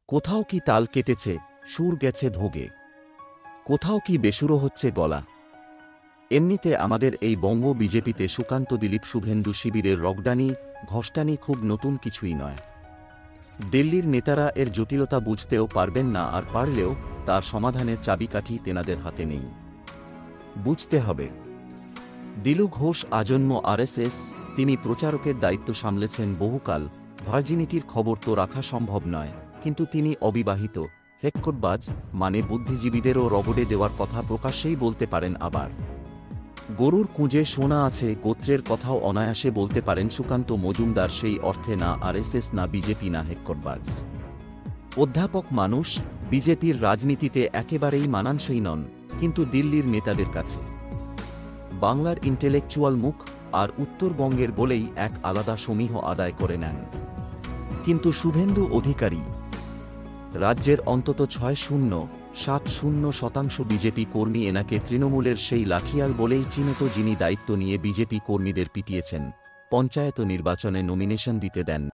কোথাও কি তাল কেটেছে, সুর গেছে ভোগে, কোথাও কি বেসুরো হচ্ছে গলা। এমনিতে আমাদের এই বঙ্গ বিজেপিতে সুকান্ত দিলীপ শুভেন্দু শিবিরের রগডানি ঘষ্টানি খুব নতুন কিছুই নয়। দিল্লির নেতারা এর জটিলতা বুঝতেও পারবেন না, আর পারলেও তার সমাধানের চাবিকাঠি তেনাদের হাতে নেই। বুঝতে হবে, দিলু ঘোষ আজন্ম আরএসএস, তিনি প্রচারকের দায়িত্ব সামলেছেন বহুকাল। ভার্জিনিটির খবর তো রাখা সম্ভব নয়, কিন্তু তিনি অবিবাহিত, হেক্কটবাজ, মানে বুদ্ধিজীবীদেরও রগড়ে দেওয়ার কথা প্রকাশ্যেই বলতে পারেন। আবার গরুর কুঁজে সোনা আছে গোত্রের কথাও অনায়াসে বলতে পারেন সুকান্ত মজুমদার। সেই অর্থে না আরএসএস, না বিজেপি, না হেক্কটবাজ। অধ্যাপক মানুষ, বিজেপির রাজনীতিতে একেবারেই মানানসই নন, কিন্তু দিল্লির নেতাদের কাছে বাংলার ইন্টেলেকচুয়াল মুখ, আর উত্তরবঙ্গের বলেই এক আলাদা সমীহ আদায় করে নেন। কিন্তু শুভেন্দু অধিকারী রাজ্যের অন্তত 6.07% বিজেপি কর্মী এনাকে তৃণমূলের সেই লাঠিয়াল বলেই চিনত, যিনি দায়িত্ব নিয়ে বিজেপি কর্মীদের পিটিয়েছেন, পঞ্চায়েত নির্বাচনে নমিনেশন দিতে দেন।